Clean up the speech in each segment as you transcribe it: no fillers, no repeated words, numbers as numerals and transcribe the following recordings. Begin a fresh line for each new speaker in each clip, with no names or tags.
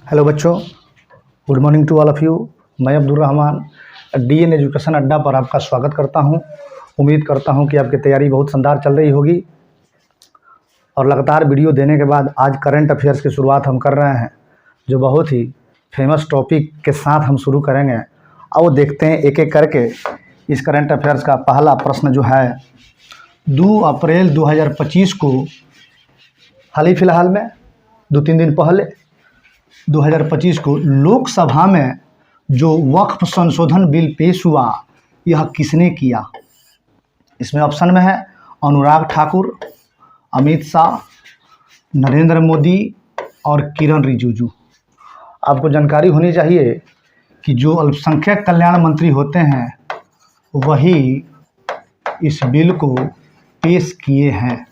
Hello बच्चों, good morning to all of you. मैं Abdul Rahman DN education अड्डा पर आपका स्वागत करता हूं। उम्मीद करता हूं कि आपकी तैयारी बहुत शानदार चल रही होगी और लगातार वीडियो देने के बाद आज करंट अफेयर्स की शुरुआत हम कर रहे हैं, जो बहुत ही फेमस टॉपिक के साथ हम शुरू करेंगे। आओ देखते हैं एक एक करके इस करंट अफेयर्स का पहला प्रश्न जो है 2 अप्रैल 2025 को हाल ही फिलहाल में 2-3 दिन पहले 2025 को लोकसभा में जो वक्फ संशोधन बिल पेश हुआ, यह किसने किया? इसमें ऑप्शन में है अनुराग ठाकुर, अमित शाह, नरेंद्र मोदी और किरण रिजिजू। आपको जानकारी होनी चाहिए कि जो अल्पसंख्यक कल्याण मंत्री होते हैं वही इस बिल को पेश किए हैं।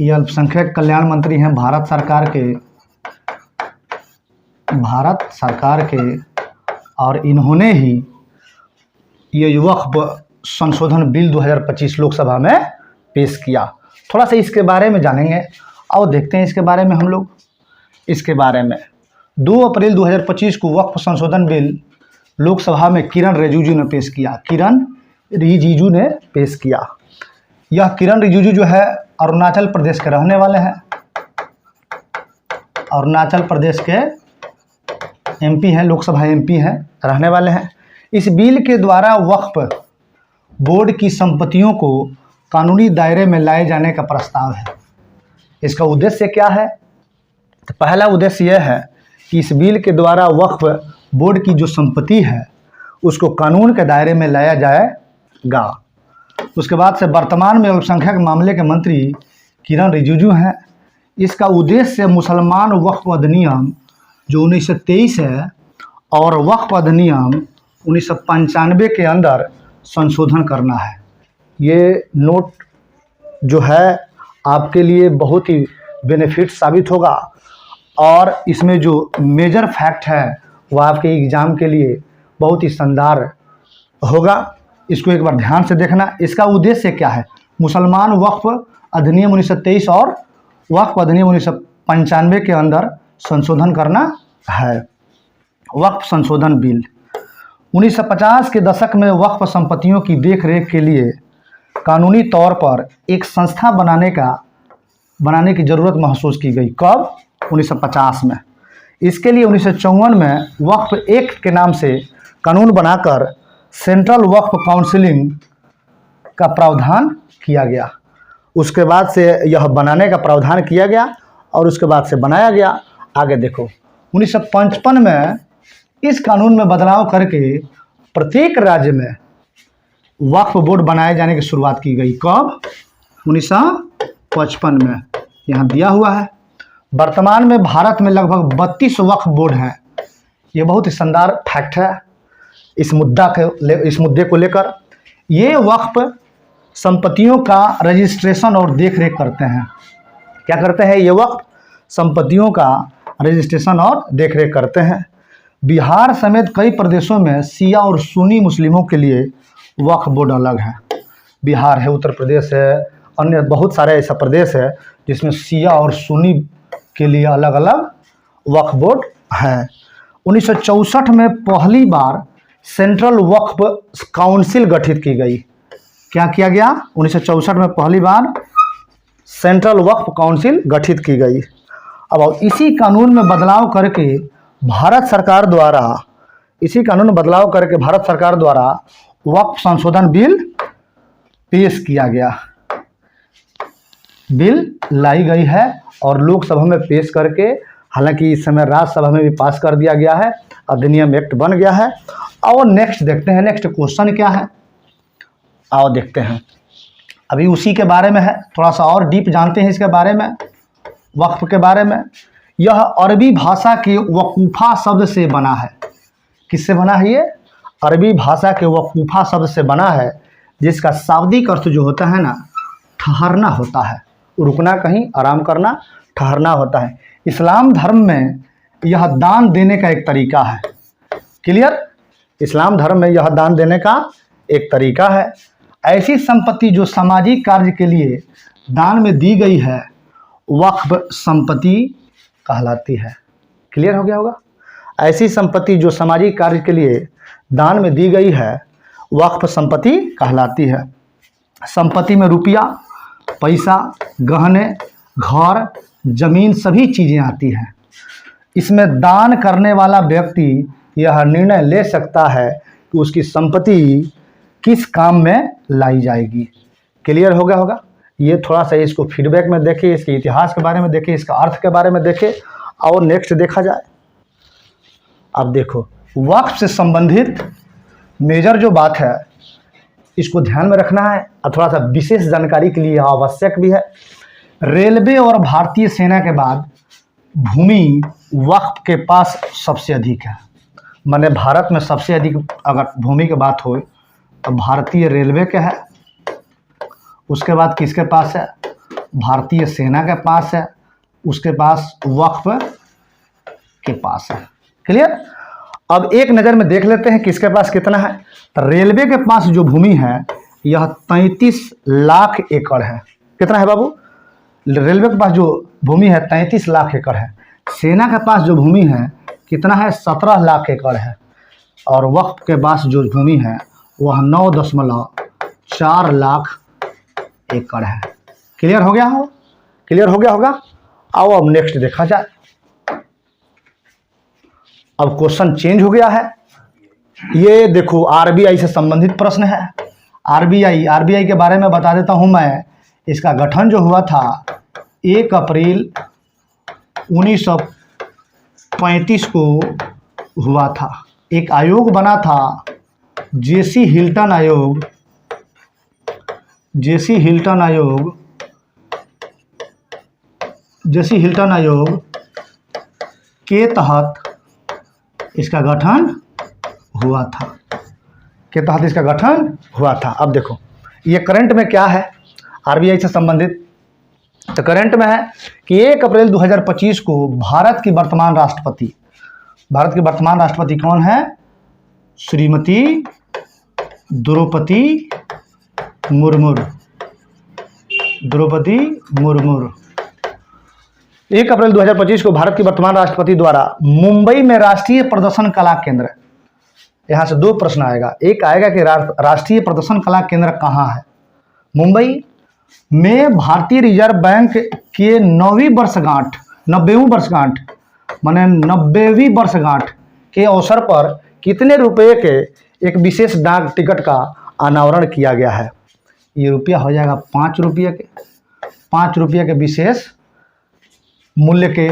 ये अल्पसंख्यक कल्याण मंत्री हैं भारत सरकार के और इन्होंने ही ये वक्फ संशोधन बिल 2025 लोकसभा में पेश किया। थोड़ा सा इसके बारे में जानेंगे। आओ देखते हैं इसके बारे में हम लोग। इसके बारे में 2 अप्रैल 2025 को वक्फ संशोधन बिल लोकसभा में किरण रिजिजू ने पेश किया। यह किरण रिजिजू जो है अरुणाचल प्रदेश के रहने वाले हैं। अरुणाचल प्रदेश के एमपी हैं, लोकसभा एमपी हैं, रहने वाले हैं। इस बिल के द्वारा वक्फ बोर्ड की संपत्तियों को कानूनी दायरे में लाए जाने का प्रस्ताव है। इसका उद्देश्य क्या है? तो पहला उद्देश्य यह है कि इस बिल के द्वारा वक्फ बोर्ड की जो संपत्ति है उसको कानून के दायरे में लाया जाएगा। उसके बाद से वर्तमान में अल्पसंख्यक मामले के मंत्री किरण रिजिजू हैं। इसका उद्देश्य मुसलमान वक्फ अधिनियम जो 1923 है और वक्फ अधिनियम 1995 के अंदर संशोधन करना है। ये नोट जो है आपके लिए बहुत ही बेनिफिट साबित होगा और इसमें जो मेजर फैक्ट है वह आपके एग्ज़ाम के लिए बहुत ही शानदार होगा। इसको एक बार ध्यान से देखना। इसका उद्देश्य क्या है? मुसलमान वक्फ अधिनियम 1923 और वक्फ अधिनियम 1995 के अंदर संशोधन करना है। वक्फ संशोधन बिल 1950 के दशक में वक्फ संपत्तियों की देखरेख के लिए कानूनी तौर पर एक संस्था बनाने की ज़रूरत महसूस की गई। कब? 1950 में। इसके लिए 1954 में वक्फ एक्ट के नाम से कानून बनाकर सेंट्रल वक्फ काउंसिलिंग का प्रावधान किया गया। उसके बाद से यह बनाने का प्रावधान किया गया और उसके बाद से बनाया गया। आगे देखो, 1955 में इस कानून में बदलाव करके प्रत्येक राज्य में वक्फ बोर्ड बनाए जाने की शुरुआत की गई। कब? 1955 में। यहाँ दिया हुआ है। वर्तमान में भारत में लगभग 32 वक्फ बोर्ड हैं। ये बहुत ही शानदार फैक्ट है इस मुद्दे को लेकर। ये वक्फ संपत्तियों का रजिस्ट्रेशन और देखरेख करते हैं। क्या करते हैं? ये वक्फ संपत्तियों का रजिस्ट्रेशन और देखरेख करते हैं। बिहार समेत कई प्रदेशों में शिया और सुन्नी मुस्लिमों के लिए वक्फ बोर्ड अलग है। बिहार है, उत्तर प्रदेश है, अन्य बहुत सारे ऐसा प्रदेश है जिसमें शिया और सुन्नी के लिए अलग अलग वक्फ बोर्ड है। 1964 में पहली बार सेंट्रल वक्फ काउंसिल गठित की गई। क्या किया गया? 1964 में पहली बार सेंट्रल वक्फ काउंसिल गठित की गई। अब इसी कानून में बदलाव करके भारत सरकार द्वारा वक्फ संशोधन बिल पेश किया गया। बिल लाई गई है और लोकसभा में पेश करके, हालांकि इस समय राज्यसभा में भी पास कर दिया गया है, अधिनियम एक्ट बन गया है। और नेक्स्ट देखते हैं, नेक्स्ट क्वेश्चन क्या है। आओ देखते हैं। अभी उसी के बारे में है, थोड़ा सा और डीप जानते हैं इसके बारे में, वक्फ के बारे में। यह अरबी भाषा के वकूफ़ा शब्द से बना है। किससे बना है ये? अरबी भाषा के वकूफ़ा शब्द से बना है, जिसका शाब्दिक अर्थ जो होता है ना, ठहरना होता है। रुकना, कहीं आराम करना, ठहरना होता है। इस्लाम धर्म में यह दान देने का एक तरीका है। क्लियर? इस्लाम धर्म में यह दान देने का एक तरीका है। ऐसी संपत्ति जो सामाजिक कार्य के लिए दान में दी गई है वक्फ संपत्ति कहलाती है। क्लियर हो गया होगा। ऐसी संपत्ति जो सामाजिक कार्य के लिए दान में दी गई है वक्फ संपत्ति कहलाती है। संपत्ति में रुपया, पैसा, गहने, घर, जमीन सभी चीज़ें आती हैं। इसमें दान करने वाला व्यक्ति यह निर्णय ले सकता है कि उसकी संपत्ति किस काम में लाई जाएगी। क्लियर हो गया होगा। ये थोड़ा सा इसको फीडबैक में देखें, इसके इतिहास के बारे में देखें, इसका अर्थ के बारे में देखें और नेक्स्ट देखा जाए। अब देखो, वक्फ से संबंधित मेजर जो बात है इसको ध्यान में रखना है और थोड़ा सा विशेष जानकारी के लिए आवश्यक भी है। रेलवे और भारतीय सेना के बाद भूमि वक्फ के पास सबसे अधिक है। माने भारत में सबसे अधिक अगर भूमि की बात हो तो भारतीय रेलवे के है, उसके बाद किसके पास है? भारतीय सेना के पास है, उसके पास वक्फ के पास है। क्लियर। अब एक नज़र में देख लेते हैं किसके पास कितना है। तो रेलवे के पास जो भूमि है यह 33 लाख एकड़ है। कितना है बाबू? रेलवे के पास जो भूमि है 33 लाख एकड़ है। सेना के पास जो भूमि है कितना है? 17 लाख एकड़ है। और वक्फ के पास जो भूमि है वह 9.4 लाख एकड़ है। क्लियर हो गया हो? क्लियर हो गया होगा। आओ अब नेक्स्ट देखा जाए। अब क्वेश्चन चेंज हो गया है। ये देखो आरबीआई से संबंधित प्रश्न है। आरबीआई के बारे में बता देता हूं मैं। इसका गठन जो हुआ था 1 अप्रैल 1935 को हुआ था। एक आयोग बना था जेसी हिल्टन आयोग के तहत इसका गठन हुआ था। अब देखो ये करंट में क्या है आरबीआई से संबंधित। तो करंट में है कि 1 अप्रैल 2025 को भारत की वर्तमान राष्ट्रपति कौन है? श्रीमती द्रौपदी मुर्मू। 1 अप्रैल 2025 को भारत की वर्तमान राष्ट्रपति द्वारा मुंबई में राष्ट्रीय प्रदर्शन कला केंद्र, यहाँ से 2 प्रश्न आएगा। एक आएगा कि राष्ट्रीय प्रदर्शन कला केंद्र कहाँ है? मुंबई में भारतीय रिजर्व बैंक के 90वीं वर्षगांठ के अवसर पर कितने रुपए के एक विशेष डाक टिकट का अनावरण किया गया है? ये रुपया हो जाएगा 5 रुपये के विशेष मूल्य के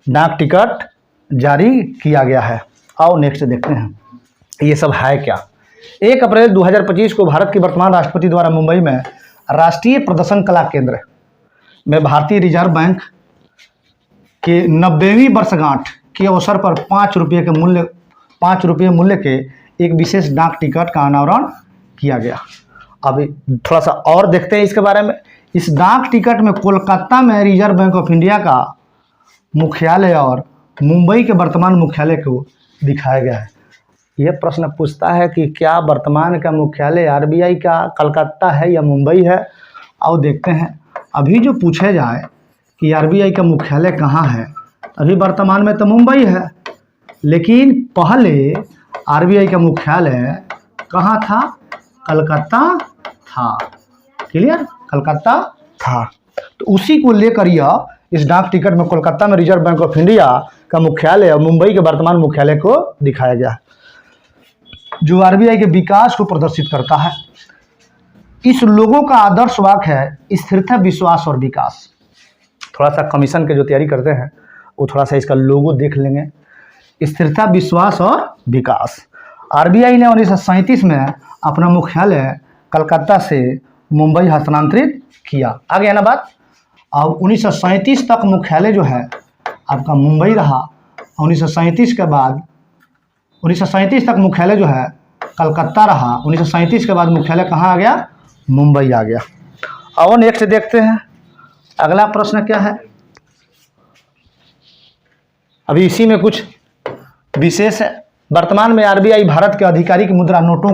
डाक टिकट जारी किया गया है। आओ नेक्स्ट देखते हैं ये सब है क्या। 1 अप्रैल 2025 को भारत की वर्तमान राष्ट्रपति द्वारा मुंबई में राष्ट्रीय प्रदर्शन कला केंद्र में भारतीय रिजर्व बैंक के 90वीं वर्षगांठ के अवसर पर 5 रुपये मूल्य के एक विशेष डाक टिकट का अनावरण किया गया। अब थोड़ा सा और देखते हैं इसके बारे में। इस डाक टिकट में कोलकाता में रिजर्व बैंक ऑफ इंडिया का मुख्यालय और मुंबई के वर्तमान मुख्यालय को दिखाया गया है। यह प्रश्न पूछता है कि क्या वर्तमान का मुख्यालय आरबीआई का कलकत्ता है या मुंबई है। आओ देखते हैं। अभी जो पूछे जाए कि आरबीआई का मुख्यालय कहाँ है, अभी वर्तमान में तो मुंबई है, लेकिन पहले आरबीआई का मुख्यालय कहाँ था? कलकत्ता था। क्लियर, कलकत्ता था। तो उसी को लेकर यह इस डाक टिकट में कोलकाता में रिजर्व बैंक ऑफ इंडिया का मुख्यालय और मुंबई के वर्तमान मुख्यालय को दिखाया गया है, जो आरबीआई के विकास को प्रदर्शित करता है। इस लोगों का आदर्श वाक्य है स्थिरता, विश्वास और विकास। थोड़ा सा कमीशन के जो तैयारी करते हैं वो थोड़ा सा इसका लोगो देख लेंगे। स्थिरता, विश्वास और विकास। आरबीआई ने 1937 में अपना मुख्यालय कलकत्ता से मुंबई हस्तांतरित किया। आ गया ना बात। अब 1937 तक मुख्यालय जो है आपका मुंबई रहा। 1937 के बाद 1937 तक मुख्यालय जो है कलकत्ता रहा। 1937 के बाद मुख्यालय कहाँ आ गया? मुंबई आ गया। और नेक्स्ट देखते हैं अगला प्रश्न क्या है। अभी इसी में कुछ विशेष है। वर्तमान में आरबीआई भारत के आधिकारिक मुद्रा नोटों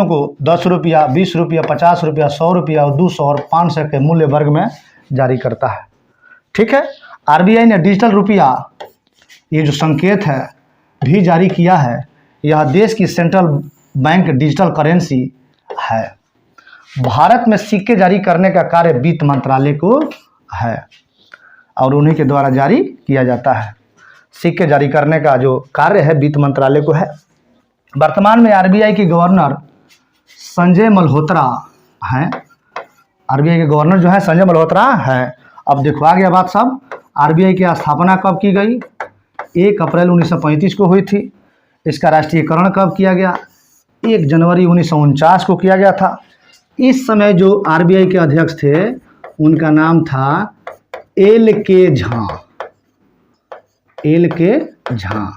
को 10 रुपया, 20 रुपया, 50 रुपया, 100 रुपया और 200 और 500 के मूल्य वर्ग में जारी करता है। ठीक है। आरबीआई ने डिजिटल रुपया ये जो संकेत है भी जारी किया है, यह देश की सेंट्रल बैंक डिजिटल करेंसी है। भारत में सिक्के जारी करने का कार्य वित्त मंत्रालय को है और उन्हीं के द्वारा जारी किया जाता है। सिक्के जारी करने का जो कार्य है वित्त मंत्रालय को है। वर्तमान में आरबीआई के गवर्नर संजय मल्होत्रा हैं। आरबीआई के गवर्नर जो है संजय मल्होत्रा हैं। अब देखो आ गया बात सब। आरबीआई की स्थापना कब की गई? 1 अप्रैल 1935 को हुई थी। इसका राष्ट्रीयकरण कब किया गया? 1 जनवरी 1949 को किया गया था। इस समय जो आरबीआई के अध्यक्ष थे उनका नाम था एल.के. झा। एल.के. झा।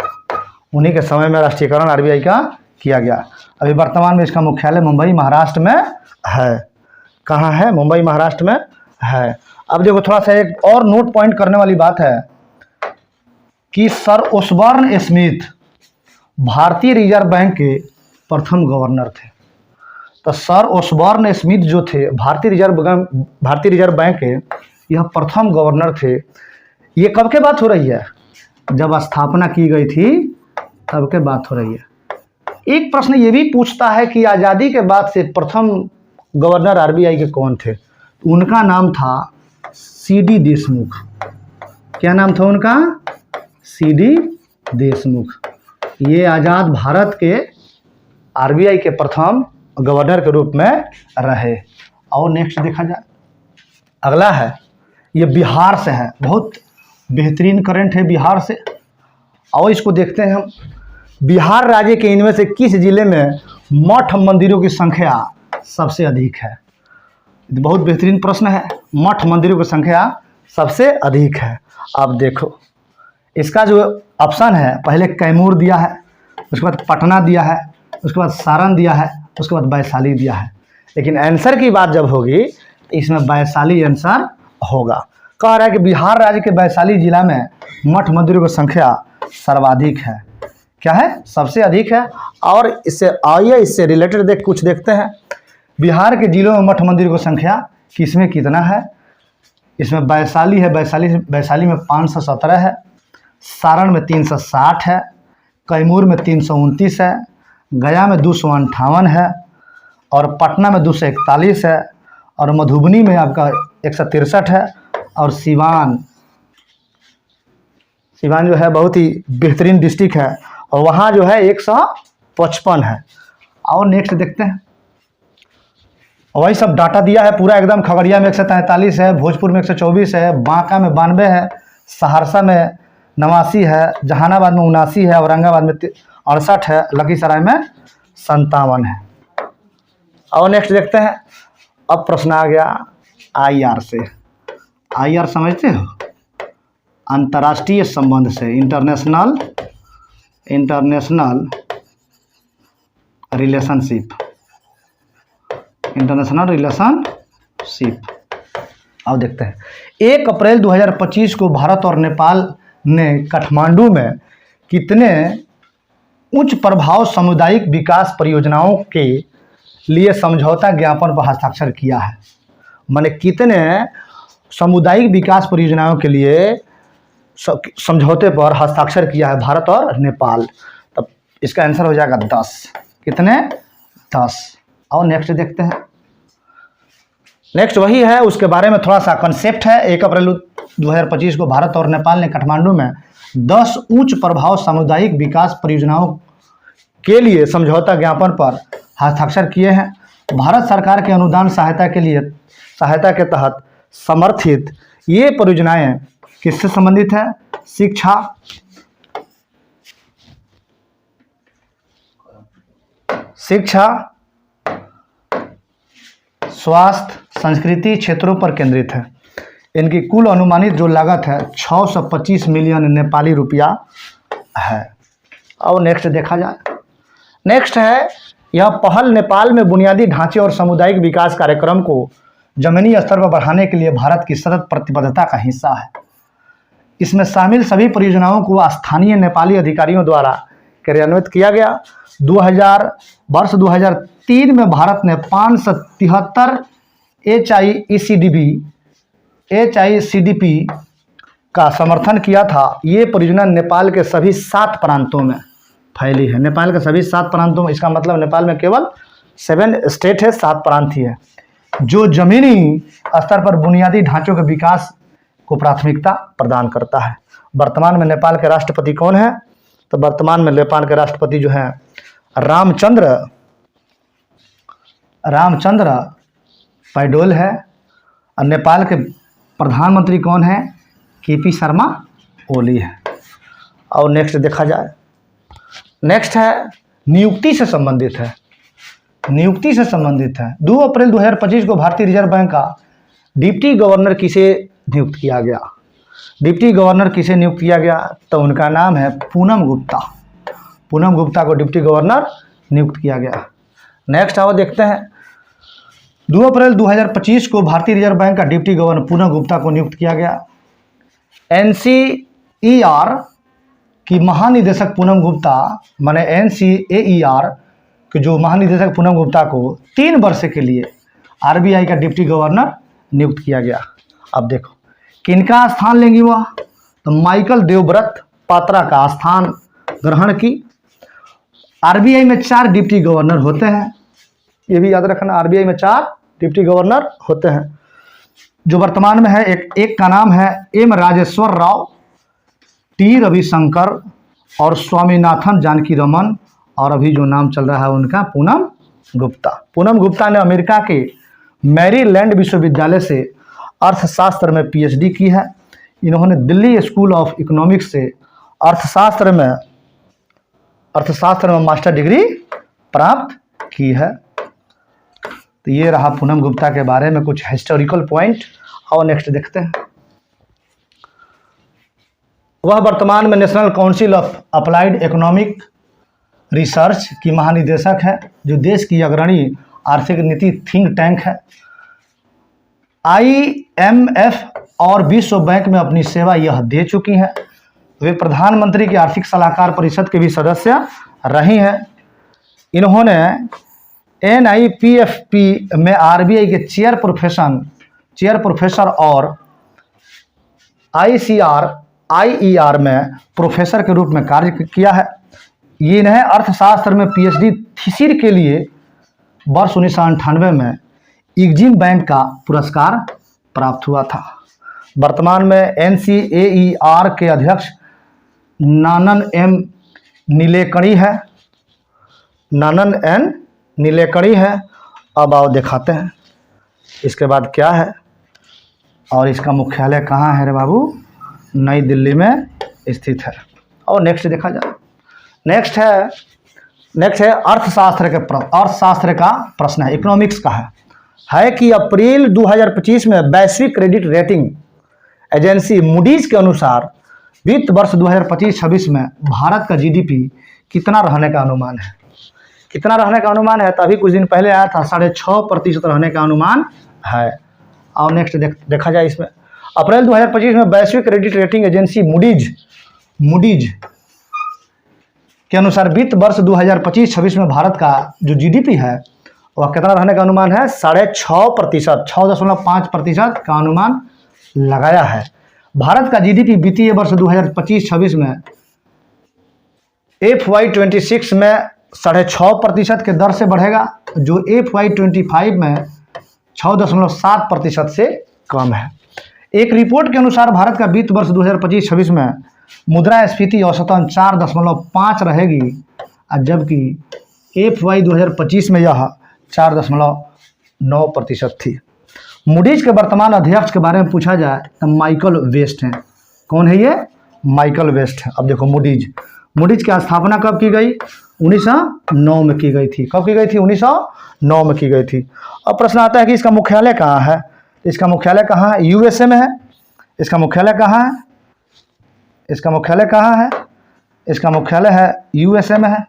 उन्हीं के समय में राष्ट्रीयकरण आरबीआई का किया गया। अभी वर्तमान में इसका मुख्यालय मुंबई महाराष्ट्र में है। कहाँ है? मुंबई महाराष्ट्र में है। अब देखो थोड़ा सा एक और नोट पॉइंट करने वाली बात है कि सर ओसबॉर्न स्मिथ भारतीय रिजर्व बैंक के प्रथम गवर्नर थे। तो सर ओसबॉर्न स्मिथ जो थे भारतीय रिजर्व बैंक के यह प्रथम गवर्नर थे। ये कब के बात हो रही है? जब स्थापना की गई थी तब के बात हो रही है। एक प्रश्न ये भी पूछता है कि आज़ादी के बाद से प्रथम गवर्नर आरबीआई के कौन थे? उनका नाम था सी.डी. देशमुख। क्या नाम था उनका? सी.डी. देशमुख। ये आज़ाद भारत के आरबीआई के प्रथम गवर्नर के रूप में रहे। और नेक्स्ट देखा जाए, अगला है ये बिहार से है। बहुत बेहतरीन करंट है बिहार से। और इसको देखते हैं हम। बिहार राज्य के इनमें से किस जिले में मठ मंदिरों की संख्या सबसे अधिक है? बहुत बेहतरीन प्रश्न है। मठ मंदिरों की संख्या सबसे अधिक है। अब देखो इसका जो ऑप्शन है, पहले कैमूर दिया है, उसके बाद पटना दिया है, उसके बाद सारण दिया है, उसके बाद वैशाली दिया है। लेकिन आंसर की बात जब होगी तो इसमें वैशाली आंसर होगा। कह रहा है कि बिहार राज्य के वैशाली जिला में मठ मंदिरों की संख्या सर्वाधिक है। क्या है? सबसे अधिक है। और इससे आइए इससे रिलेटेड कुछ देखते हैं। बिहार के जिलों में मठ मंदिरों की संख्या किसमें कितना है? इसमें वैशाली है, वैशाली में 517 है, सारण में 360 है, कैमूर में 329 है, गया में 258 है और पटना में 241 है और मधुबनी में आपका 163 है और सिवान जो है बहुत ही बेहतरीन डिस्ट्रिक्ट है और वहाँ जो है 155 है। और नेक्स्ट देखते हैं। वही सब डाटा दिया है पूरा एकदम। खगड़िया में 143 है, भोजपुर में 124 है, बांका में 92 है, सहरसा में 89 है, जहानाबाद में 79 है, औरंगाबाद में 68 है, लखीसराय में 57 है। और नेक्स्ट देखते हैं। अब प्रश्न आ गया आईआर से। आईआर समझते हो? अंतर्राष्ट्रीय संबंध से, इंटरनेशनल रिलेशनशिप। अब देखते हैं। 1 अप्रैल 2025 को भारत और नेपाल ने काठमांडू में कितने उच्च प्रभाव सामुदायिक विकास परियोजनाओं के लिए समझौता ज्ञापन पर हस्ताक्षर किया है? माने कितने सामुदायिक विकास परियोजनाओं के लिए समझौते पर हस्ताक्षर किया है भारत और नेपाल? तब इसका आंसर हो जाएगा 10। कितने? 10। और नेक्स्ट देखते हैं। नेक्स्ट वही है, उसके बारे में थोड़ा सा कंसेप्ट है। 1 अप्रैल 2025 को भारत और नेपाल ने काठमांडू में 10 उच्च प्रभाव सामुदायिक विकास परियोजनाओं के लिए समझौता ज्ञापन पर हस्ताक्षर किए हैं। भारत सरकार के अनुदान सहायता के तहत समर्थित ये परियोजनाएं किससे संबंधित है? शिक्षा, स्वास्थ्य, संस्कृति क्षेत्रों पर केंद्रित है। इनकी कुल अनुमानित जो लागत है 625 मिलियन नेपाली रुपया है। और नेक्स्ट देखा जाए। नेक्स्ट है यह पहल नेपाल में बुनियादी ढांचे और सामुदायिक विकास कार्यक्रम को जमीनी स्तर पर बढ़ाने के लिए भारत की सतत प्रतिबद्धता का हिस्सा है। इसमें शामिल सभी परियोजनाओं को स्थानीय नेपाली अधिकारियों द्वारा कार्यान्वित किया गया। वर्ष 2003 में भारत ने 573 HICDP का समर्थन किया था। ये परियोजना नेपाल के सभी 7 प्रांतों में फैली है। नेपाल के सभी 7 प्रांतों में, इसका मतलब नेपाल में केवल 7 स्टेट है, 7 प्रांत ही है। जो जमीनी स्तर पर बुनियादी ढांचों के विकास को प्राथमिकता प्रदान करता है। वर्तमान में नेपाल के राष्ट्रपति कौन है? तो वर्तमान में नेपाल के राष्ट्रपति जो है रामचंद्र पैडोल है। और नेपाल के प्रधानमंत्री कौन है? केपी शर्मा ओली है। और नेक्स्ट देखा जाए, नेक्स्ट है नियुक्ति से संबंधित है। नियुक्ति से संबंधित है। 2 अप्रैल 2025 को भारतीय रिजर्व बैंक का डिप्टी गवर्नर किसे नियुक्त किया गया? डिप्टी गवर्नर किसे नियुक्त किया गया? तो उनका नाम है पूनम गुप्ता। पूनम गुप्ता को डिप्टी गवर्नर नियुक्त किया गया। नेक्स्ट आओ देखते हैं, 2 अप्रैल 2025 को भारतीय रिजर्व बैंक का डिप्टी गवर्नर पूनम गुप्ता को नियुक्त किया गया। NCER की महानिदेशक पूनम गुप्ता, माने NCAER के जो महानिदेशक पूनम गुप्ता को 3 वर्ष के लिए RBI का डिप्टी गवर्नर नियुक्त किया गया। अब देखो किनका स्थान लेंगी वह? तो माइकल देवव्रत पात्रा का स्थान ग्रहण की। RBI में 4 डिप्टी गवर्नर होते हैं, ये भी याद रखना। RBI में 4 डिप्टी गवर्नर होते हैं। जो वर्तमान में है, एक का नाम है M राजेश्वर राव, T रविशंकर और स्वामीनाथन जानकी रमन, और अभी जो नाम चल रहा है उनका पूनम गुप्ता। पूनम गुप्ता ने अमेरिका के मैरीलैंड विश्वविद्यालय से अर्थशास्त्र में PhD की है। इन्होंने दिल्ली स्कूल ऑफ इकोनॉमिक्स से अर्थशास्त्र में मास्टर डिग्री प्राप्त की है। तो ये रहा पूनम गुप्ता के बारे में कुछ हिस्टोरिकल पॉइंट। और नेक्स्ट देखते हैं, वह वर्तमान में national council of applied economic research की महानिदेशक है, जो देश की अग्रणी आर्थिक नीति थिंक टैंक है। IMF और विश्व बैंक में अपनी सेवा यह दे चुकी हैं। वे प्रधानमंत्री की आर्थिक सलाहकार परिषद के भी सदस्य रही हैं। इन्होंने NIPFP में RBI के चेयर प्रोफेसर और IER में प्रोफेसर के रूप में कार्य किया है। ये इन्हें अर्थशास्त्र में PhD थीसिस के लिए वर्ष 1998 में एग्जिम बैंक का पुरस्कार प्राप्त हुआ था। वर्तमान में NCAER के अध्यक्ष नानन M नीलेकणी है। अब आओ दिखाते हैं इसके बाद क्या है, और इसका मुख्यालय कहाँ है रे बाबू? नई दिल्ली में स्थित है। और नेक्स्ट देखा जाए, नेक्स्ट है अर्थशास्त्र का प्रश्न है, इकोनॉमिक्स का है कि अप्रैल 2025 में वैश्विक क्रेडिट रेटिंग एजेंसी मूडीज के अनुसार वित्त वर्ष 2025-26 में भारत का GDP कितना रहने का अनुमान है? कितना रहने का अनुमान है? तो अभी कुछ दिन पहले आया था 6.5% रहने का अनुमान है। और नेक्स्ट देखा जाए इसमें, अप्रैल 2025 में वैश्विक क्रेडिट रेटिंग एजेंसी मूडीज के अनुसार वित्त वर्ष 2025-26 में भारत का जो GDP है वह कितना रहने का अनुमान है? 6.5% का अनुमान लगाया है। भारत का GDP वित्तीय वर्ष 2025-26 में FY26 में 6.5% के दर से बढ़ेगा, जो FY25 में 6.7% से कम है। एक रिपोर्ट के अनुसार भारत का वित्त वर्ष 2025-26 में मुद्रास्फीति औसतन 4.5 रहेगी, जबकि FY 2025 में यह 4.9% थी। मूडीज के वर्तमान अध्यक्ष के बारे में पूछा जाए तो माइकल वेस्ट हैं। कौन है ये? माइकल वेस्ट है। अब देखो मूडीज की स्थापना कब की गई? 1909 में की गई थी। कब की गई थी? 1909 में की गई थी। अब प्रश्न आता है कि इसका मुख्यालय कहाँ है? इसका मुख्यालय कहाँ है? USA में है। इसका मुख्यालय कहाँ है? इसका मुख्यालय कहाँ है? इसका मुख्यालय है USA में है।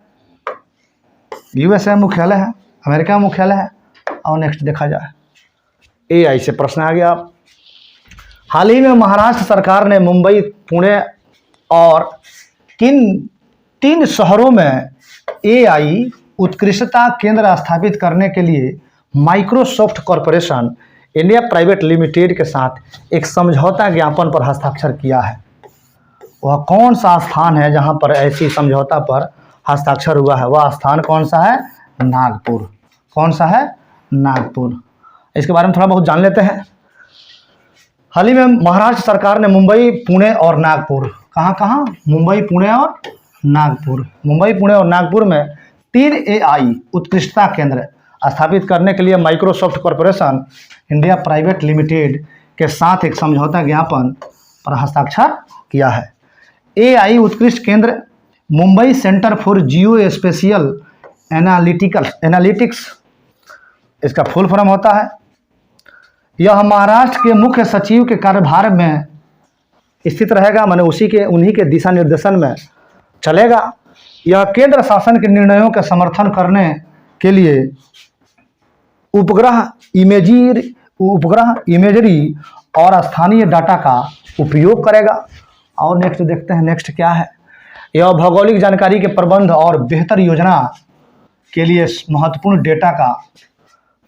USA में मुख्यालय है, अमेरिका में मुख्यालय है। और नेक्स्ट देखा जाए, AI से प्रश्न आ गया। हाल ही में महाराष्ट्र सरकार ने मुंबई, पुणे और तीन शहरों में AI उत्कृष्टता केंद्र स्थापित करने के लिए Microsoft corporation India private limited के साथ एक समझौता ज्ञापन पर हस्ताक्षर किया है। वह कौन सा स्थान है जहां पर ऐसी समझौता पर हस्ताक्षर हुआ है? वह स्थान कौन सा है? नागपुर। कौन सा है? नागपुर। इसके बारे में थोड़ा बहुत जान लेते हैं। हाल ही में महाराष्ट्र सरकार ने मुंबई, पुणे और नागपुर, कहाँ मुंबई, पुणे और नागपुर, मुंबई, पुणे और नागपुर में 3 AI उत्कृष्टता केंद्र स्थापित करने के लिए Microsoft corporation India private limited के साथ एक समझौता ज्ञापन पर हस्ताक्षर किया है। AI उत्कृष्ट केंद्र Mumbai centre for geo spatial analytics, इसका फुल फॉर्म होता है। यह महाराष्ट्र के मुख्य सचिव के कार्यभार में स्थित रहेगा, माने उन्हीं के दिशा निर्देशन में चलेगा। यह केंद्र शासन के निर्णयों का समर्थन करने के लिए उपग्रह इमेजरी और स्थानीय डाटा का उपयोग करेगा। और नेक्स्ट देखते हैं, नेक्स्ट क्या है? यह भौगोलिक जानकारी के प्रबंध और बेहतर योजना के लिए महत्वपूर्ण डेटा का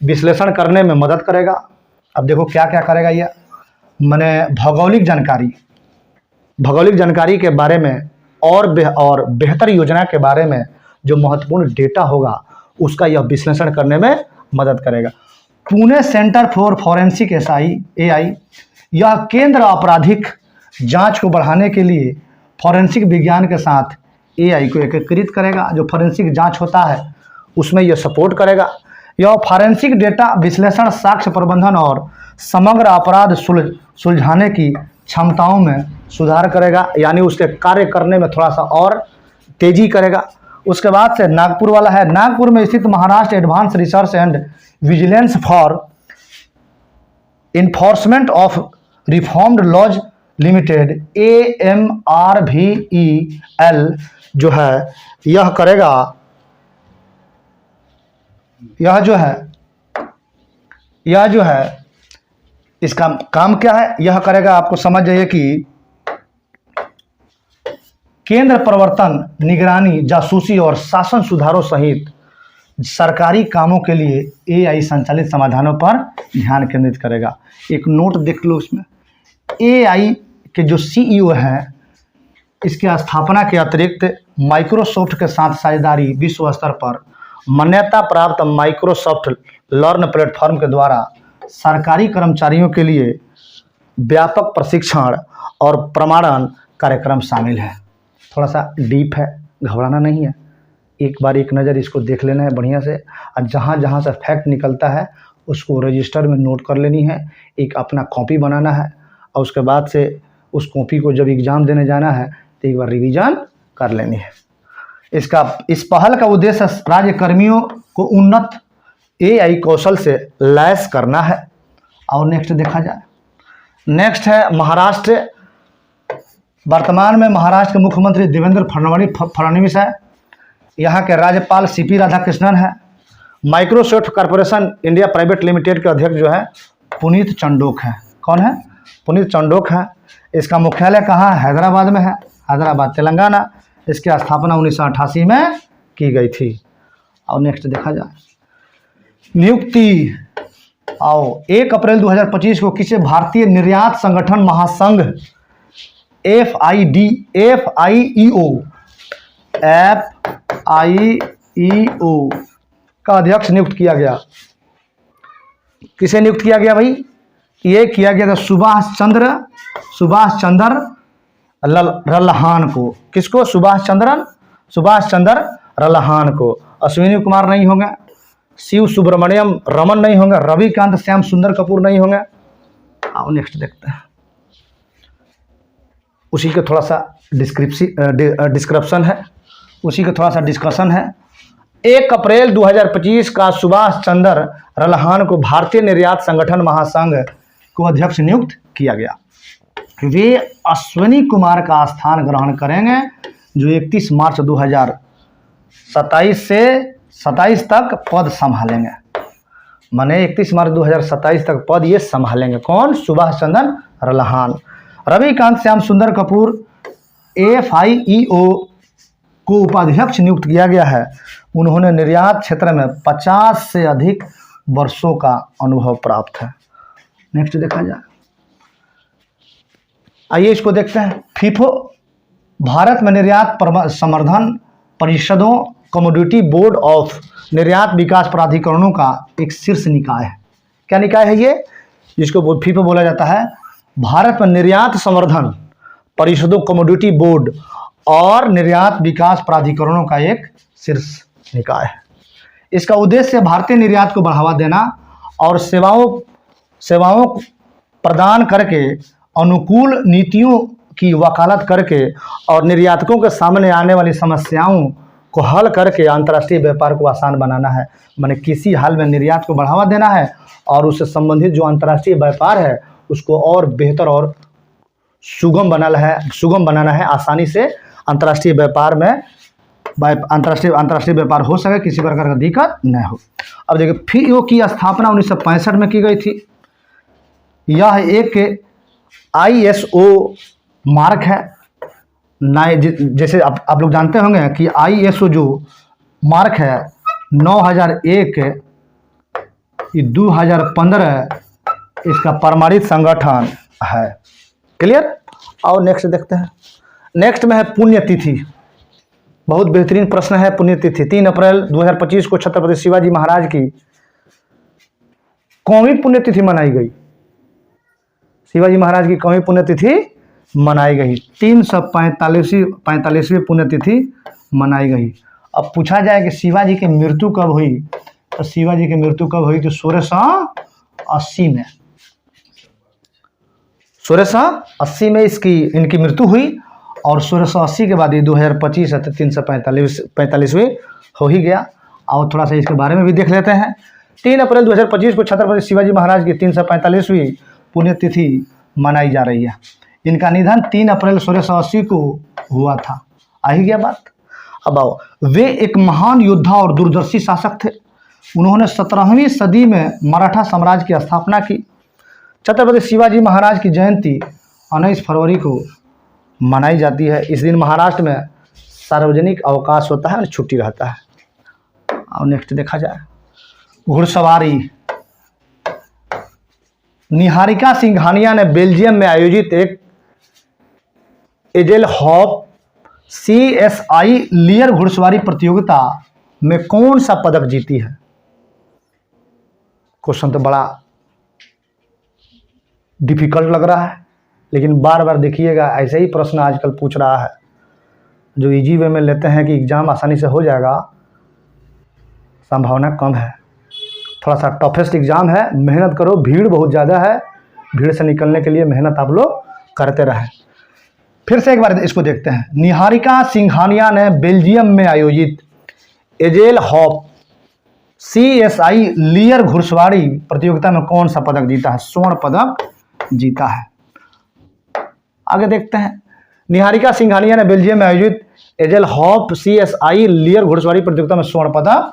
विश्लेषण करने में मदद करेगा। अब देखो क्या क्या करेगा यह, माने भौगोलिक जानकारी के बारे में और बेहतर योजना के बारे में जो महत्वपूर्ण डेटा होगा उसका यह विश्लेषण करने में मदद करेगा। Pune centre for forensic AI, यह केंद्र आपराधिक जांच को बढ़ाने के लिए फॉरेंसिक विज्ञान के साथ AI को एकीकृत करेगा। जो फॉरेंसिक जांच होता है उसमें यह सपोर्ट करेगा। यह फॉरेंसिक डेटा विश्लेषण, साक्ष्य प्रबंधन और समग्र अपराध सुलझाने की क्षमताओं में सुधार करेगा, यानी उसके कार्य करने में थोड़ा सा और तेजी करेगा। उसके बाद से नागपुर वाला है। नागपुर में स्थित Maharashtra advance research and vigilance for enforcement of reformed laws limited AMRVEL जो है यह करेगा, यह जो है इसका काम क्या है? यह करेगा, आपको समझ जाइए कि केंद्र प्रवर्तन, निगरानी, जासूसी और शासन सुधारों सहित सरकारी कामों के लिए AI संचालित समाधानों पर ध्यान केंद्रित करेगा। एक नोट देख लो इसमें, AI के जो CEO हैं इसकी स्थापना के अतिरिक्त माइक्रोसॉफ्ट के साथ साझेदारी विश्व स्तर पर मान्यता प्राप्त माइक्रोसॉफ्ट लर्न प्लेटफॉर्म के द्वारा सरकारी कर्मचारियों के लिए व्यापक प्रशिक्षण और प्रमाणन कार्यक्रम शामिल है। थोड़ा सा डीप है, घबराना नहीं है, एक बार एक नज़र इसको देख लेना है बढ़िया से, और जहाँ जहाँ से फैक्ट निकलता है उसको रजिस्टर में नोट कर लेनी है, एक अपना कॉपी बनाना है, और उसके बाद से उस कॉपी को जब एग्ज़ाम देने जाना है तो एक बार रिवीजन कर लेनी है। इस पहल का उद्देश्य राज्य कर्मियों को उन्नत AI कौशल से लैस करना है। और नेक्स्ट देखा जाए, नेक्स्ट है महाराष्ट्र। वर्तमान में महाराष्ट्र के मुख्यमंत्री देवेंद्र फडणवीस है। यहाँ के राज्यपाल CP राधाकृष्णन है। Microsoft corporation India private limited के अध्यक्ष जो है पुनीत चंडोक है। कौन है? पुनीत चंडोक है। इसका मुख्यालय कहाँ है? हैदराबाद में है, हैदराबाद तेलंगाना। इसकी स्थापना 1988 में की गई थी। और नेक्स्ट देखा जाए, नियुक्ति। आओ 1 अप्रैल 2025 को किसी भारतीय निर्यात संगठन महासंघ FIEO का अध्यक्ष नियुक्त किया गया। किसे नियुक्त किया गया भाई? ये किया गया था सुभाष चंद्र रल्हान को। किसको? सुभाष चंद्र रल्हान को। अश्विनी कुमार नहीं होंगे, शिव सुब्रमण्यम रमन नहीं होंगे, रविकांत श्याम सुंदर कपूर नहीं होंगे। आओ नेक्स्ट देखते हैं, उसी का थोड़ा सा डिस्क्रिप्शन है, उसी का थोड़ा सा डिस्कशन है। 1 अप्रैल 2025 का सुभाष चंद्र रल्हान को भारतीय निर्यात संगठन महासंघ को अध्यक्ष नियुक्त किया गया। वे अश्विनी कुमार का स्थान ग्रहण करेंगे जो 31 मार्च 2027 तक पद संभालेंगे। माने 31 मार्च 2027 तक पद ये संभालेंगे। कौन? सुभाष चंद्र रल्हान। रविकांत श्याम सुंदर कपूर FIEO को उपाध्यक्ष नियुक्त किया गया है। उन्होंने निर्यात क्षेत्र में 50 से अधिक वर्षों का अनुभव प्राप्त है। नेक्स्ट देखा जाए, आइए इसको देखते हैं। फीफो भारत में निर्यात संवर्धन परिषदों कमोडिटी बोर्ड ऑफ निर्यात विकास प्राधिकरणों का एक शीर्ष निकाय है। क्या निकाय है ये, जिसको फीफो बोला जाता है? भारत में निर्यात संवर्धन परिषदों कमोडिटी बोर्ड और निर्यात विकास प्राधिकरणों का एक शीर्ष निकाय है। इसका उद्देश्य भारतीय निर्यात को बढ़ावा देना और सेवाओं प्रदान करके अनुकूल नीतियों की वकालत करके और निर्यातकों के सामने आने वाली समस्याओं को हल करके अंतर्राष्ट्रीय व्यापार को आसान बनाना है। माने किसी हाल में निर्यात को बढ़ावा देना है और उससे संबंधित जो अंतर्राष्ट्रीय व्यापार है उसको और बेहतर और सुगम बनाना है। आसानी से अंतर्राष्ट्रीय व्यापार में अंतर्राष्ट्रीय व्यापार हो सके, किसी प्रकार का दिक्कत न हो। अब देखिए, फीओ की स्थापना 1965 में की गई थी। यह एक ISO मार्क है। जैसे आप लोग जानते होंगे कि ISO जो मार्क है 9001 2015 इसका प्रमाणित संगठन है। क्लियर। और नेक्स्ट देखते हैं। नेक्स्ट में है पुण्यतिथि। बहुत बेहतरीन प्रश्न है। पुण्यतिथि 3 अप्रैल 2025 को छत्रपति शिवाजी महाराज की कौमी पुण्यतिथि मनाई गई। शिवाजी महाराज की कौमी पुण्यतिथि मनाई गई। 345वीं पुण्यतिथि मनाई गई। अब पूछा जाए कि शिवाजी की मृत्यु कब हुई, तो शिवाजी की मृत्यु कब हुई? तो 1680 में। 1680 में इनकी मृत्यु हुई और 1680 के बाद ये 2025 है तो 345वीं हो ही गया। और थोड़ा सा इसके बारे में भी देख लेते हैं। 3 अप्रैल 2025 को छत्रपति शिवाजी महाराज की 345वीं पुण्यतिथि मनाई जा रही है। इनका निधन 3 अप्रैल 1680 को हुआ था। आ ही गया बात। अब आओ, वे एक महान योद्धा और दूरदर्शी शासक थे। उन्होंने 17वीं सदी में मराठा साम्राज्य की स्थापना की। छत्रपति शिवाजी महाराज की जयंती 19 फरवरी को मनाई जाती है। इस दिन महाराष्ट्र में सार्वजनिक अवकाश होता है और छुट्टी रहता है। और नेक्स्ट देखा जाए, घुड़सवारी। निहारिका सिंघानिया ने बेल्जियम में आयोजित एक एजेलहॉफ CSI लियर घुड़सवारी प्रतियोगिता में कौन सा पदक जीती है? क्वेश्चन तो बड़ा डिफिकल्ट लग रहा है, लेकिन बार बार देखिएगा ऐसे ही प्रश्न आजकल पूछ रहा है। जो इजी वे में लेते हैं कि एग्जाम आसानी से हो जाएगा, संभावना कम है। थोड़ा सा टफेस्ट एग्जाम है, मेहनत करो। भीड़ बहुत ज़्यादा है, भीड़ से निकलने के लिए मेहनत आप लोग करते रहें। फिर से एक बार इसको देखते हैं। निहारिका सिंघानिया ने बेल्जियम में आयोजित एजेलहॉफ CSI लियर घुड़सवारी प्रतियोगिता में कौन सा पदक जीता है? स्वर्ण पदक जीता है। आगे देखते हैं। निहारिका सिंघानिया ने बेल्जियम में आयोजित एजेलहॉफ CSI लियर घुड़सवारी प्रतियोगिता में स्वर्ण पदक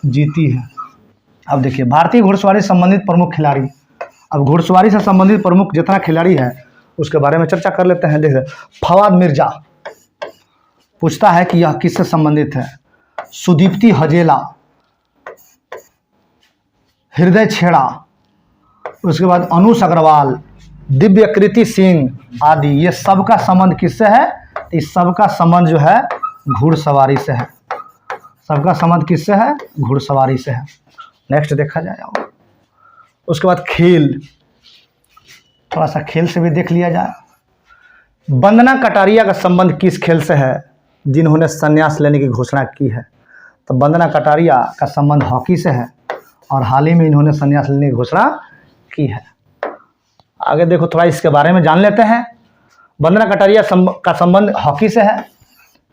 जीती है। अब देखिए, भारतीय घुड़सवारी संबंधित प्रमुख खिलाड़ी। अब घुड़सवारी से संबंधित प्रमुख जितना खिलाड़ी है उसके बारे में चर्चा कर लेते हैं। जैसे फवाद मिर्जा पूछता है कि यह किससे संबंधित है? सुदीप्ति हजेला, हृदय छेड़ा, उसके बाद अनुष अग्रवाल, दिव्यकृति सिंह आदि। ये सबका संबंध किससे है? इस सबका संबंध जो है घुड़सवारी से है। सबका संबंध किससे है? घुड़सवारी से है। नेक्स्ट देखा जाए। उसके बाद खेल, थोड़ा सा खेल से भी देख लिया जाए। वंदना कटारिया का संबंध किस खेल से है जिन्होंने संन्यास लेने की घोषणा की है? तो वंदना कटारिया का संबंध हॉकी से है और हाल ही में इन्होंने संन्यास लेने की घोषणा की है। आगे देखो, थोड़ा इसके बारे में जान लेते हैं। वंदना कटारिया का संबंध हॉकी से है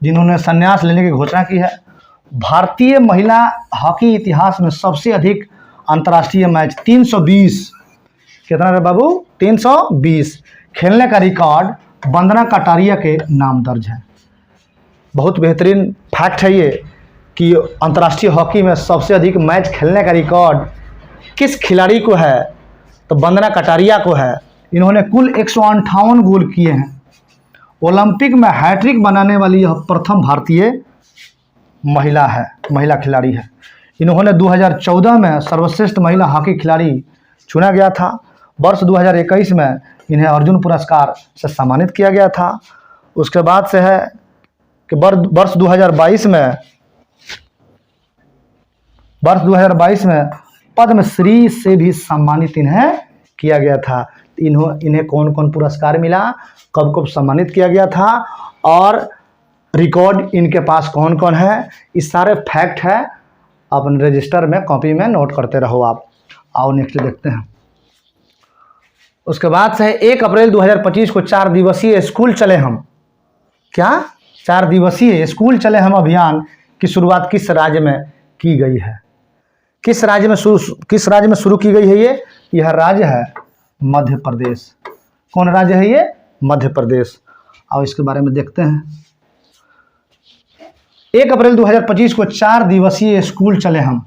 जिन्होंने संन्यास लेने की घोषणा की है। भारतीय महिला हॉकी इतिहास में सबसे अधिक अंतर्राष्ट्रीय मैच 320, कितना है बाबू? 320 खेलने का रिकॉर्ड वंदना कटारिया के नाम दर्ज है। बहुत बेहतरीन फैक्ट है ये कि अंतर्राष्ट्रीय हॉकी में सबसे अधिक मैच खेलने का रिकॉर्ड किस खिलाड़ी को है? तो वंदना कटारिया को है। इन्होंने कुल 158 गोल किए हैं। ओलंपिक में हैट्रिक बनाने वाली यह प्रथम भारतीय महिला खिलाड़ी है। इन्होंने 2014 में सर्वश्रेष्ठ महिला हॉकी खिलाड़ी चुना गया था। वर्ष 2021 में इन्हें अर्जुन पुरस्कार से सम्मानित किया गया था। उसके बाद से है कि वर्ष 2022 में पद्मश्री से भी सम्मानित इन्हें किया गया था। इन्हें कौन कौन पुरस्कार मिला, कब कब सम्मानित किया गया था और रिकॉर्ड इनके पास कौन कौन है, इस सारे फैक्ट है अपने रजिस्टर में कॉपी में नोट करते रहो आप। आओ नेक्स्ट देखते हैं। उसके बाद से 1 अप्रैल 2025 को 4 दिवसीय स्कूल चले हम, क्या 4 दिवसीय स्कूल चले हम अभियान की शुरुआत किस राज्य में की गई है? किस राज्य में शुरू की गई है यह राज्य है मध्य प्रदेश। कौन राज्य है ये? मध्य प्रदेश। और इसके बारे में देखते हैं। 1 अप्रैल 2025 को 4 दिवसीय स्कूल चले हम,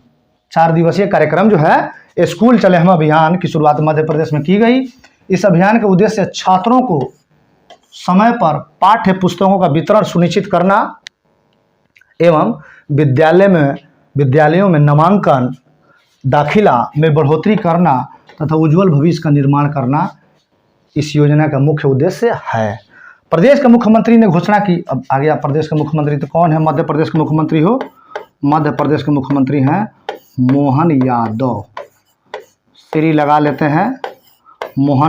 4 दिवसीय कार्यक्रम जो है स्कूल चले हम अभियान की शुरुआत मध्य प्रदेश में की गई। इस अभियान का उद्देश्य छात्रों को समय पर पाठ्य पुस्तकों का वितरण सुनिश्चित करना एवं विद्यालयों में नामांकन, दाखिला में बढ़ोतरी करना तथा उज्जवल भविष्य का निर्माण करना इस योजना का मुख्य उद्देश्य है। प्रदेश के मुख्यमंत्री ने घोषणा की। अब आ गया प्रदेश के मुख्यमंत्री, तो कौन है मध्य प्रदेश के मुख्यमंत्री हो? मध्य प्रदेश के मुख्यमंत्री हैं मोहन यादव। श्री लगा लेते हैं,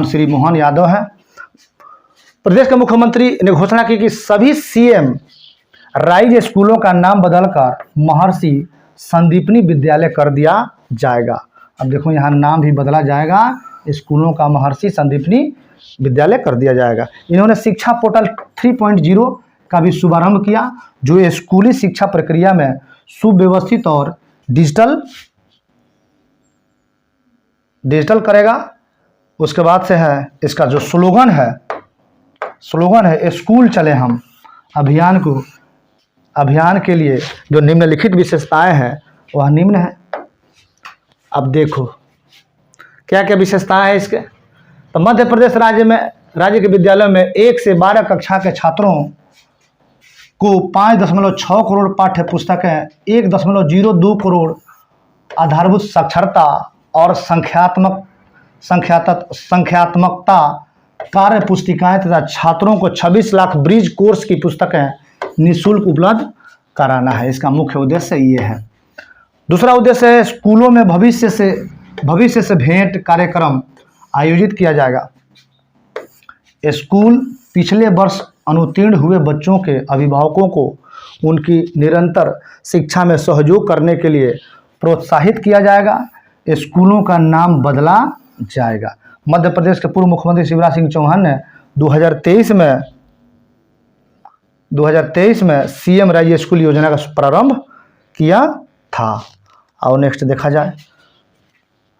श्री मोहन यादव हैं। प्रदेश के मुख्यमंत्री ने घोषणा की कि सभी सीएम राइज स्कूलों का नाम बदलकर महर्षि संदीपनी विद्यालय कर दिया जाएगा। अब देखो यहाँ नाम भी बदला जाएगा, स्कूलों का महर्षि संदीपनी विद्यालय कर दिया जाएगा। इन्होंने शिक्षा पोर्टल 3.0 का भी शुभारंभ किया, जो स्कूली शिक्षा प्रक्रिया में सुव्यवस्थित और डिजिटल करेगा। उसके बाद से है इसका जो स्लोगन है स्कूल चले हम अभियान के लिए जो निम्नलिखित विशेषताएं हैं वह निम्न है। अब देखो क्या क्या विशेषताएं हैं इसके। तो मध्य प्रदेश राज्य के विद्यालयों में 1 से 12 कक्षा के छात्रों को 5.6 करोड़ पाठ्य पुस्तकें, 1.02 करोड़ आधारभूत साक्षरता और संख्यात्मकता कार्य पुस्तिकाएं तथा छात्रों को 26 लाख ब्रिज कोर्स की पुस्तकें निःशुल्क उपलब्ध कराना है। इसका मुख्य उद्देश्य ये है। दूसरा उद्देश्य है स्कूलों में भविष्य से भेंट कार्यक्रम आयोजित किया जाएगा। स्कूल पिछले वर्ष अनुत्तीर्ण हुए बच्चों के अभिभावकों को उनकी निरंतर शिक्षा में सहयोग करने के लिए प्रोत्साहित किया जाएगा। स्कूलों का नाम बदला जाएगा। मध्य प्रदेश के पूर्व मुख्यमंत्री शिवराज सिंह चौहान ने 2023 में सीएम राइज स्कूल योजना का प्रारंभ किया था। और नेक्स्ट देखा जाए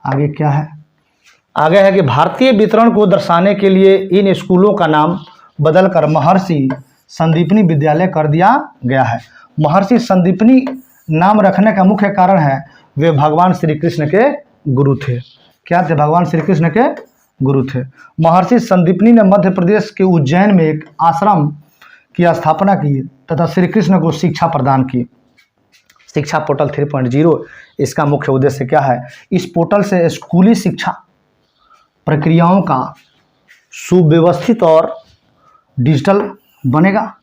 आगे क्या है। आगे है कि भारतीय वितरण को दर्शाने के लिए इन स्कूलों का नाम बदलकर महर्षि संदीपनी विद्यालय कर दिया गया है। महर्षि संदीपनी नाम रखने का मुख्य कारण है वे भगवान श्री कृष्ण के गुरु थे। क्या थे? भगवान श्री कृष्ण के गुरु थे। महर्षि संदीपनी ने मध्य प्रदेश के उज्जैन में एक आश्रम की स्थापना की तथा श्री कृष्ण को शिक्षा प्रदान की। शिक्षा पोर्टल 3.0 इसका मुख्य उद्देश्य क्या है? इस पोर्टल से स्कूली शिक्षा प्रक्रियाओं का सुव्यवस्थित और डिजिटल बनेगा।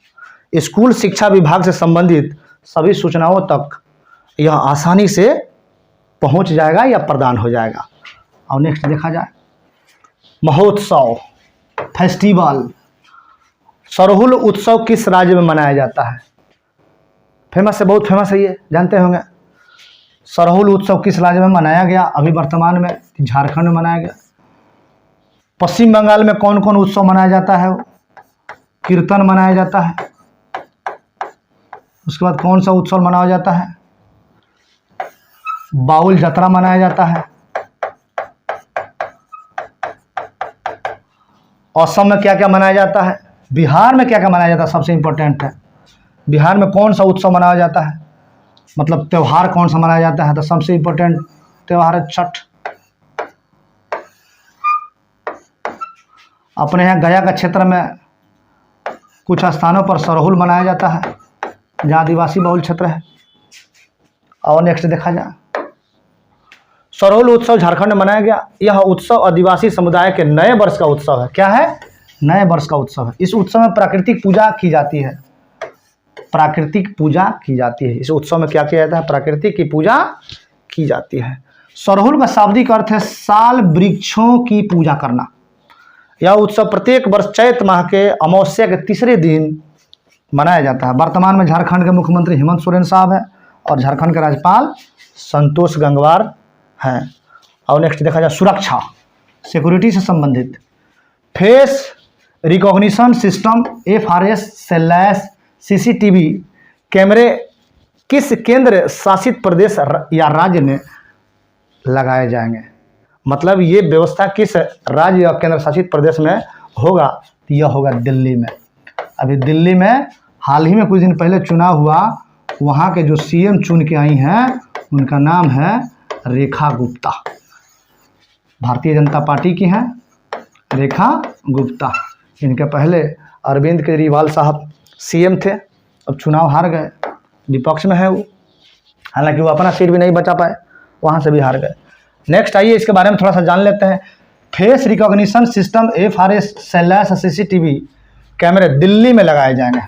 स्कूल शिक्षा विभाग से संबंधित सभी सूचनाओं तक यह आसानी से पहुंच जाएगा या प्रदान हो जाएगा। और नेक्स्ट देखा जाए महोत्सव फेस्टिवल। सरहुल उत्सव किस राज्य में मनाया जाता है? फेमस है, बहुत फेमस है, ये जानते होंगे। सरहुल उत्सव किस राज्य में मनाया गया? अभी वर्तमान में झारखंड में मनाया गया। पश्चिम बंगाल में कौन कौन उत्सव मनाया जाता है? कीर्तन मनाया जाता है। उसके बाद कौन सा उत्सव मनाया जाता है? बाउल यात्रा मनाया जाता है। असम में क्या क्या मनाया जाता है? बिहार में क्या क्या मनाया जाता है? सबसे इम्पोर्टेंट है बिहार में कौन सा उत्सव मनाया जाता है, मतलब त्यौहार कौन सा मनाया जाता है? तो सबसे इम्पोर्टेंट त्यौहार है छठ। अपने यहाँ गया का क्षेत्र में कुछ स्थानों पर सरहुल मनाया जाता है जहाँ आदिवासी बहुल क्षेत्र है। और नेक्स्ट देखा जाए सरहुल उत्सव झारखंड में मनाया गया। यह उत्सव आदिवासी समुदाय के नए वर्ष का उत्सव है। क्या है? नए वर्ष का उत्सव है। इस उत्सव में प्राकृतिक पूजा की जाती है। प्राकृतिक पूजा की जाती है। इस उत्सव में क्या किया जाता है? प्राकृतिक की पूजा की जाती है। सरहुल का शाब्दिक अर्थ है साल वृक्षों की पूजा करना। यह उत्सव प्रत्येक वर्ष चैत माह के अमावस्या के तीसरे दिन मनाया जाता है। वर्तमान में झारखंड के मुख्यमंत्री हेमंत सोरेन साहब हैं और झारखंड के राज्यपाल संतोष गंगवार हैं। और नेक्स्ट देखा जाए सुरक्षा, सिक्योरिटी से संबंधित face recognition system FRS CCTV कैमरे किस केंद्र शासित प्रदेश या राज्य में लगाए जाएंगे? मतलब ये व्यवस्था किस राज्य या केंद्र शासित प्रदेश में होगा? तो यह होगा दिल्ली में। अभी दिल्ली में हाल ही में कुछ दिन पहले चुनाव हुआ, वहाँ के जो CM चुन के आई हैं उनका नाम है रेखा गुप्ता। भारतीय जनता पार्टी की हैं रेखा गुप्ता। इनके पहले अरविंद केजरीवाल साहब CM थे, अब चुनाव हार गए, विपक्ष में है वो। हालांकि वो अपना सीट भी नहीं बचा पाए, वहाँ से भी हार गए। नेक्स्ट आइए इसके बारे में थोड़ा सा जान लेते हैं। Face recognition system FRS CCTV कैमरे दिल्ली में लगाए जाएंगे।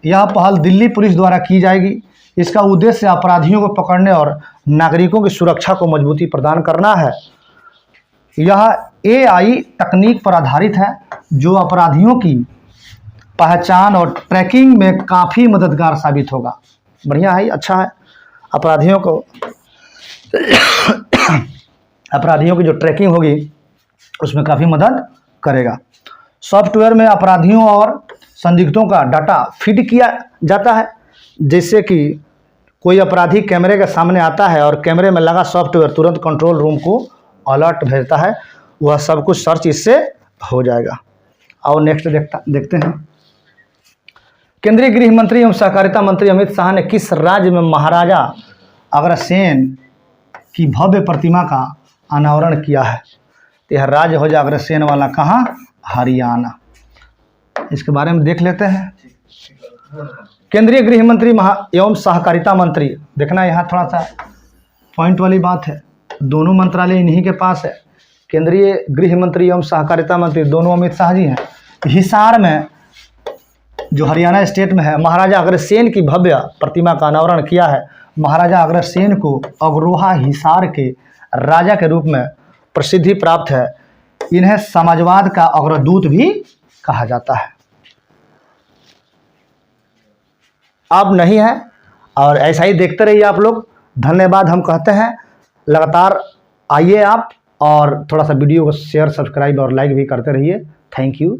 यह पहल दिल्ली पुलिस द्वारा की जाएगी। इसका उद्देश्य अपराधियों को पकड़ने और नागरिकों की सुरक्षा को मजबूती प्रदान करना है। यह AI तकनीक पर आधारित है जो अपराधियों की पहचान और ट्रैकिंग में काफ़ी मददगार साबित होगा। बढ़िया है, अच्छा है। अपराधियों की जो ट्रैकिंग होगी उसमें काफ़ी मदद करेगा। सॉफ्टवेयर में अपराधियों और संदिग्धों का डाटा फीड किया जाता है। जैसे कि कोई अपराधी कैमरे के सामने आता है और कैमरे में लगा सॉफ्टवेयर तुरंत कंट्रोल रूम को अलर्ट भेजता है। वह सब कुछ सर्च इससे हो जाएगा। और नेक्स्ट देखते हैं। केंद्रीय गृह मंत्री एवं सहकारिता मंत्री अमित शाह ने किस राज्य में महाराजा अग्रसेन की भव्य प्रतिमा का अनावरण किया है? तो यह राज्य हो जाए अग्रसेन वाला कहाँ? हरियाणा। इसके बारे में देख लेते हैं। केंद्रीय गृह मंत्री एवं सहकारिता मंत्री, देखना यहाँ थोड़ा सा पॉइंट वाली बात है, दोनों मंत्रालय इन्हीं के पास है। केंद्रीय गृह मंत्री एवं सहकारिता मंत्री दोनों अमित शाह जी हैं। हिसार में जो हरियाणा स्टेट में है, महाराजा अग्रसेन की भव्य प्रतिमा का अनावरण किया है। महाराजा अग्रसेन को अग्रोहा हिसार के राजा के रूप में प्रसिद्धि प्राप्त है। इन्हें समाजवाद का अग्रदूत भी कहा जाता है। अब नहीं है, और ऐसा ही देखते रहिए आप लोग। धन्यवाद हम कहते हैं। लगातार आइए आप और थोड़ा सा वीडियो को शेयर, सब्सक्राइब और लाइक भी करते रहिए। Thank you.